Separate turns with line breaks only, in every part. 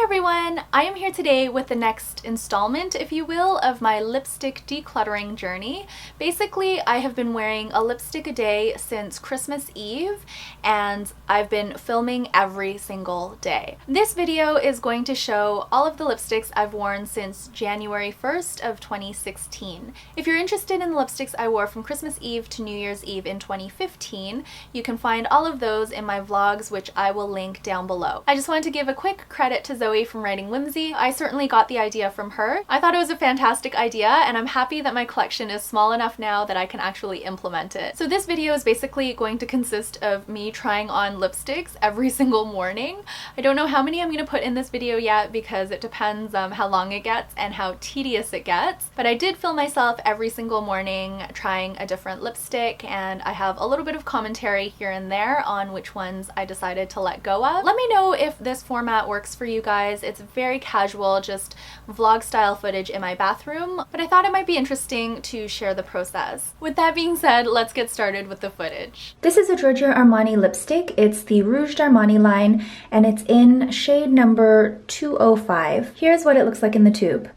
everyone! I am here today with the next installment, if you will, of my lipstick decluttering journey. Basically, I have been wearing a lipstick a day since Christmas Eve, and I've been filming every single day. This video is going to show all of the lipsticks I've worn since January 1st of 2016. If you're interested in the lipsticks I wore from Christmas Eve to New Year's Eve in 2015, you can find all of those in my vlogs, which I will link down below. I just wanted to give a quick credit to Zoe from Writing Whimsy. I certainly got the idea from her. I thought it was a fantastic idea, and I'm happy that my collection is small enough now that I can actually implement it. So this video is basically going to consist of me trying on lipsticks every single morning. I don't know how many I'm going to put in this video yet because it depends how long it gets and how tedious it gets, but I did film myself every single morning trying a different lipstick, and I have a little bit of commentary here and there on which ones I decided to let go of. Let me know if this format works for you guys. It's very casual, just vlog style footage in my bathroom, but I thought it might be interesting to share the process. With that being said, let's get started with the footage. This is a Giorgio Armani lipstick. It's the Rouge d'Armani line, and it's in shade number 205. Here's what it looks like in the tube.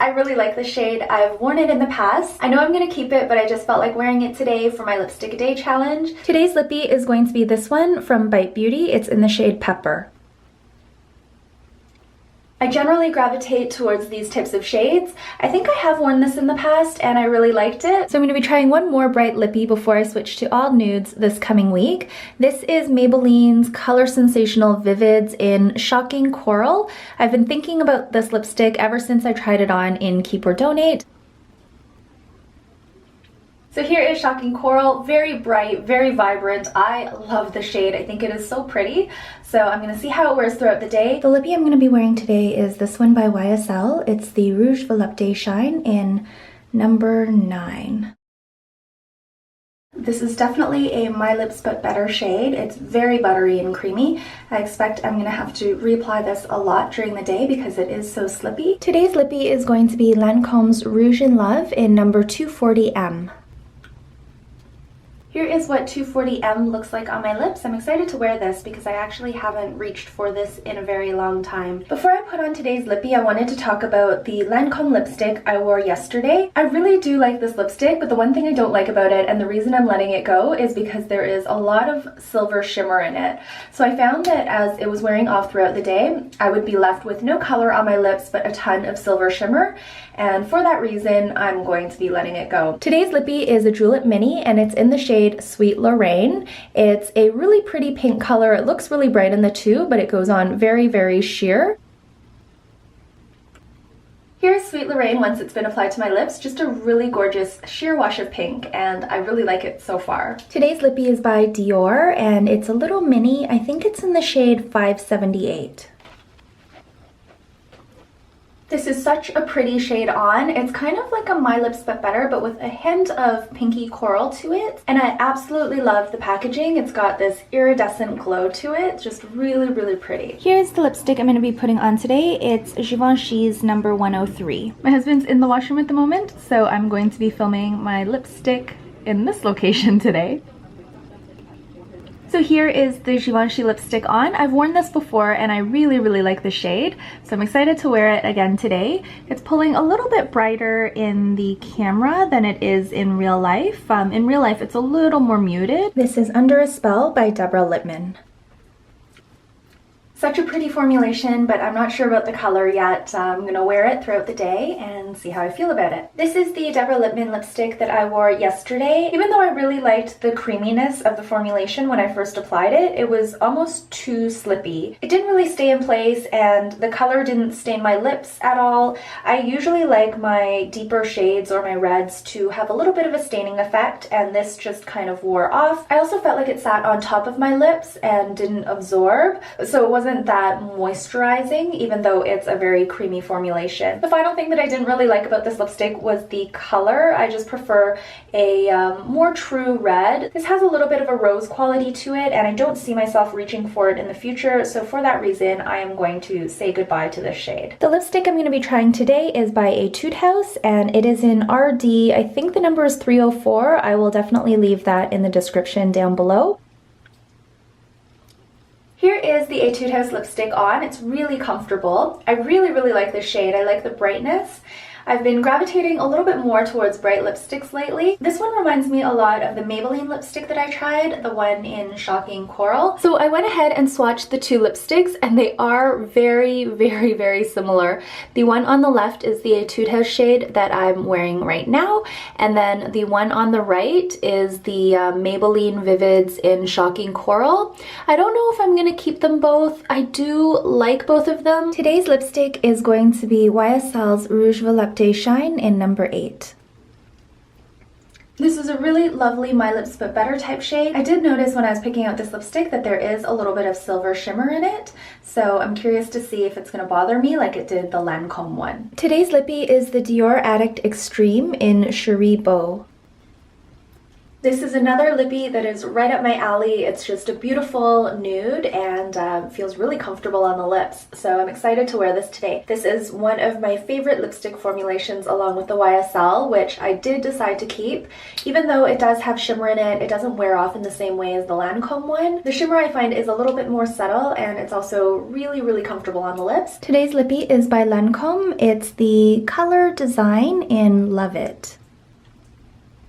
I really like the shade. I've worn it in the past. I know I'm going to keep it, but I just felt like wearing it today for my lipstick a day challenge. Today's lippy is going to be this one from Bite Beauty. It's in the shade Pepper. I generally gravitate towards these types of shades. I think I have worn this in the past and I really liked it. So I'm going to be trying one more bright lippy before I switch to all nudes this coming week. This is Maybelline's Color Sensational Vivids in Shocking Coral. I've been thinking about this lipstick ever since I tried it on in Keep or Donate. So here is Shocking Coral, very bright, very vibrant. I love the shade. I think it is so pretty. So I'm going to see how it wears throughout the day. The lippy I'm going to be wearing today is this one by YSL. It's the Rouge Volupté Shine in number 9. This is definitely a My Lips But Better shade. It's very buttery and creamy. I expect I'm going to have to reapply this a lot during the day because it is so slippy. Today's lippy is going to be Lancome's Rouge in Love in number 240M. Here is what 240M looks like on my lips. I'm excited to wear this because I actually haven't reached for this in a very long time. Before I put on today's lippy, I wanted to talk about the Lancome lipstick I wore yesterday. I really do like this lipstick, but the one thing I don't like about it, and the reason I'm letting it go, is because there is a lot of silver shimmer in it. So I found that as it was wearing off throughout the day, I would be left with no color on my lips but a ton of silver shimmer. And for that reason, I'm going to be letting it go. Today's lippy is a Julep Mini, and it's in the shade Sweet Lorraine. It's a really pretty pink color. It looks really bright in the tube, but it goes on very, very sheer. Here's Sweet Lorraine once it's been applied to my lips. Just a really gorgeous sheer wash of pink, and I really like it so far. Today's lippy is by Dior, and it's a little mini. I think it's in the shade 578. This is such a pretty shade on. It's kind of like a My Lips But Better, but with a hint of pinky coral to it. And I absolutely love the packaging. It's got this iridescent glow to it. Just really, really pretty. Here's the lipstick I'm going to be putting on today. It's Givenchy's number 103. My husband's in the washroom at the moment, so I'm going to be filming my lipstick in this location today. So here is the Givenchy lipstick on. I've worn this before and I really, really like the shade, so I'm excited to wear it again today. It's pulling a little bit brighter in the camera than it is in real life. In real life, it's a little more muted. This is Under a Spell by Deborah Lippmann. Such a pretty formulation, but I'm not sure about the color yet. I'm going to wear it throughout the day and see how I feel about it. This is the Deborah Lippmann lipstick that I wore yesterday. Even though I really liked the creaminess of the formulation when I first applied it, it was almost too slippy. It didn't really stay in place and the color didn't stain my lips at all. I usually like my deeper shades or my reds to have a little bit of a staining effect, and this just kind of wore off. I also felt like it sat on top of my lips and didn't absorb, so it wasn't that moisturizing, even though it's a very creamy formulation. The final thing that I didn't really like about this lipstick was the color. I just prefer a more true red. This has a little bit of a rose quality to it, and I don't see myself reaching for it in the future, so for that reason, I am going to say goodbye to this shade. The lipstick I'm going to be trying today is by Etude House, and it is in RD. I think the number is 304. I will definitely leave that in the description down below. Here is the Etude House lipstick on. It's really comfortable. I really like this shade. I like the brightness. I've been gravitating a little bit more towards bright lipsticks lately. This one reminds me a lot of the Maybelline lipstick that I tried, the one in Shocking Coral. So I went ahead and swatched the two lipsticks, and they are very similar. The one on the left is the Etude House shade that I'm wearing right now, and then the one on the right is the Maybelline Vivids in Shocking Coral. I don't know if I'm gonna keep them both. I do like both of them. Today's lipstick is going to be YSL's Rouge Volupté Shine in number 8. This is a really lovely My Lips But Better type shade. I did notice when I was picking out this lipstick that there is a little bit of silver shimmer in it, so I'm curious to see if it's going to bother me like it did the Lancome one. Today's lippy is the Dior Addict Extreme in Cherie Beau. This is another lippy that is right up my alley. It's just a beautiful nude and feels really comfortable on the lips. So I'm excited to wear this today. This is one of my favorite lipstick formulations along with the YSL, which I did decide to keep. Even though it does have shimmer in it, it doesn't wear off in the same way as the Lancome one. The shimmer I find is a little bit more subtle and it's also really comfortable on the lips. Today's lippy is by Lancome. It's the Color Design in Love It.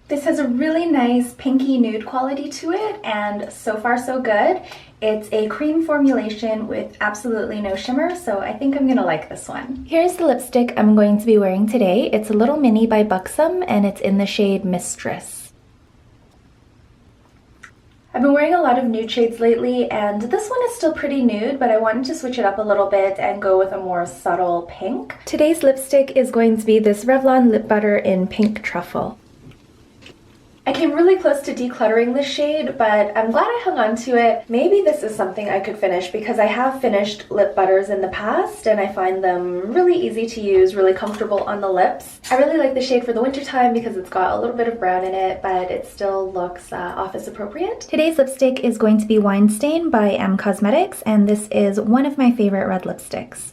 This has a really nice pinky nude quality to it, and so far so good. It's a cream formulation with absolutely no shimmer, so I think I'm gonna like this one. Here's the lipstick I'm going to be wearing today. It's a Little Mini by Buxom, and it's in the shade Mistress. I've been wearing a lot of nude shades lately, and this one is still pretty nude, but I wanted to switch it up a little bit and go with a more subtle pink. Today's lipstick is going to be this Revlon Lip Butter in Pink Truffle. I came really close to decluttering this shade, but I'm glad I hung on to it. Maybe this is something I could finish because I have finished lip butters in the past and I find them really easy to use, really comfortable on the lips. I really like the shade for the winter time because it's got a little bit of brown in it, but it still looks office appropriate. Today's lipstick is going to be Wine Stain by M Cosmetics, and this is one of my favorite red lipsticks.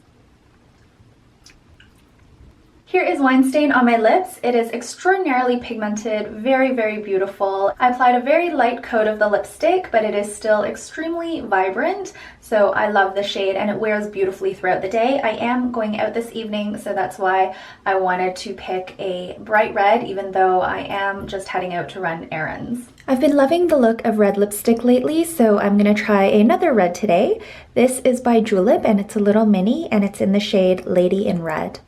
Here is Wine Stain on my lips. It is extraordinarily pigmented, very beautiful. I applied a very light coat of the lipstick, but it is still extremely vibrant, so I love the shade and it wears beautifully throughout the day. I am going out this evening, so that's why I wanted to pick a bright red, even though I am just heading out to run errands. I've been loving the look of red lipstick lately, so I'm gonna try another red today. This is by Julep and it's a Little Mini and it's in the shade Lady in Red.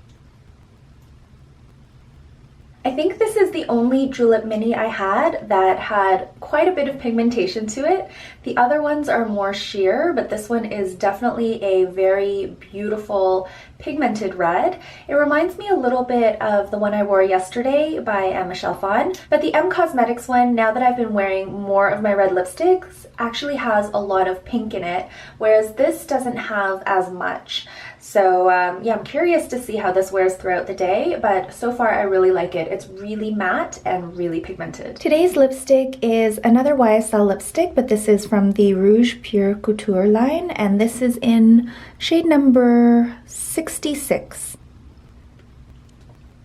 I think this is the only Julep Mini I had that had quite a bit of pigmentation to it. The other ones are more sheer, but this one is definitely a very beautiful pigmented red. It reminds me a little bit of the one I wore yesterday by Michelle Phan, but the M Cosmetics one, now that I've been wearing more of my red lipsticks, actually has a lot of pink in it, whereas this doesn't have as much. So yeah, I'm curious to see how this wears throughout the day, but so far I really like it. It's really matte and really pigmented. Today's lipstick is another YSL lipstick, but this is from the Rouge Pure Couture line, and this is in shade number 66.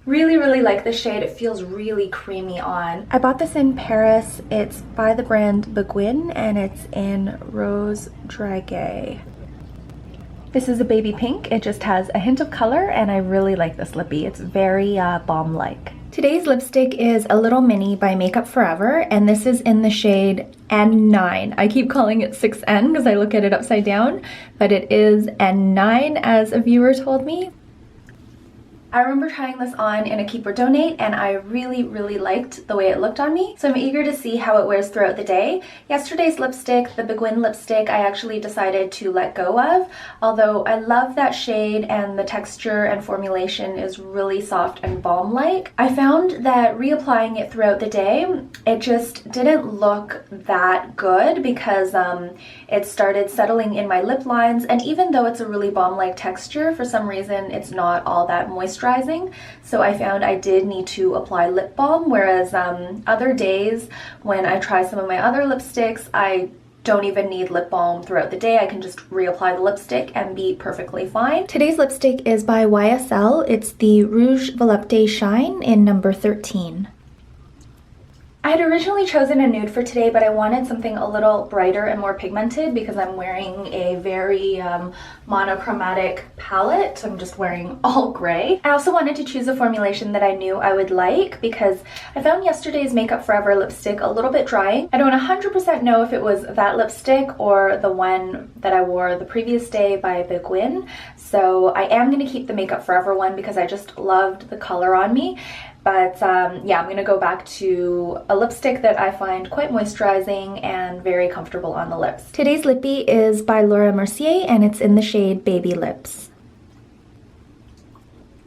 Really like this shade. It feels really creamy on. I bought this in Paris. It's by the brand Beguine and it's in Rose Drague. This is a baby pink. It just has a hint of color and I really like this lippy. It's very balm-like. Today's lipstick is a Little Mini by Makeup Forever, and this is in the shade N9. I keep calling it 6N because I look at it upside down, but it is N9 as a viewer told me. I remember trying this on in a Keep or Donate and I really liked the way it looked on me, so I'm eager to see how it wears throughout the day. Yesterday's lipstick, the Beguine lipstick, I actually decided to let go of, although I love that shade and the texture and formulation is really soft and balm-like. I found that reapplying it throughout the day, it just didn't look that good because it started settling in my lip lines, and even though it's a really balm-like texture, for some reason it's not all that moisturizing. So I found I did need to apply lip balm, whereas other days when I try some of my other lipsticks, I don't even need lip balm throughout the day. I can just reapply the lipstick and be perfectly fine. Today's lipstick is by YSL. It's the Rouge Volupté Shine in number 13. I had originally chosen a nude for today, but I wanted something a little brighter and more pigmented because I'm wearing a very monochromatic palette. I'm just wearing all gray. I also wanted to choose a formulation that I knew I would like because I found yesterday's Makeup Forever lipstick a little bit drying. I don't 100% know if it was that lipstick or the one that I wore the previous day by Biguin. So I am going to keep the Makeup Forever one because I just loved the color on me. But yeah, I'm going to go back to a lipstick that I find quite moisturizing and very comfortable on the lips. Today's lippy is by Laura Mercier and it's in the shade Baby Lips.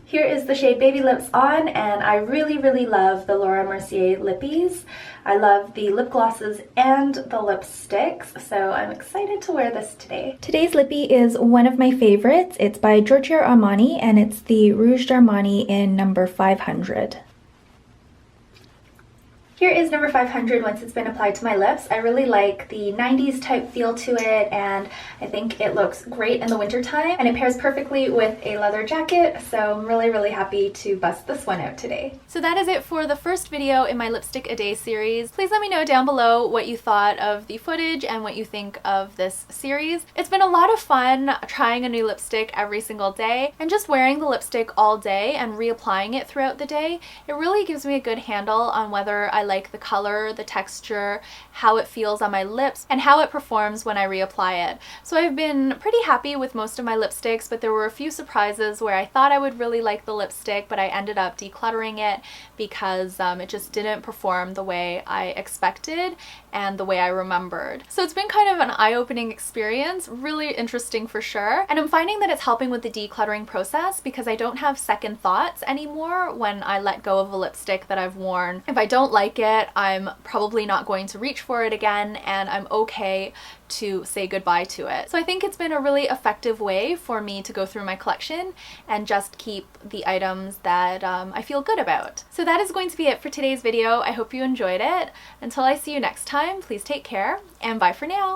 Here is the shade Baby Lips on, and I really love the Laura Mercier lippies. I love the lip glosses and the lipsticks, so I'm excited to wear this today. Today's lippy is one of my favorites. It's by Giorgio Armani and it's the Rouge d'Armani in number 500. Here is number 500 once it's been applied to my lips. I really like the 90s type feel to it, and I think it looks great in the winter time, and it pairs perfectly with a leather jacket, so I'm really happy to bust this one out today. So that is it for the first video in my Lipstick a Day series. Please let me know down below what you thought of the footage and what you think of this series. It's been a lot of fun trying a new lipstick every single day and just wearing the lipstick all day and reapplying it throughout the day. It really gives me a good handle on whether I like the color, the texture, how it feels on my lips, and how it performs when I reapply it. So I've been pretty happy with most of my lipsticks, but there were a few surprises where I thought I would really like the lipstick, but I ended up decluttering it because it just didn't perform the way I expected and the way I remembered. So it's been kind of an eye-opening experience, really interesting for sure. And I'm finding that it's helping with the decluttering process because I don't have second thoughts anymore when I let go of a lipstick that I've worn. If I don't like it, I'm probably not going to reach for it again, and I'm okay to say goodbye to it. So I think it's been a really effective way for me to go through my collection and just keep the items that I feel good about. So that is going to be it for today's video. I hope you enjoyed it. Until I see you next time, please take care and bye for now.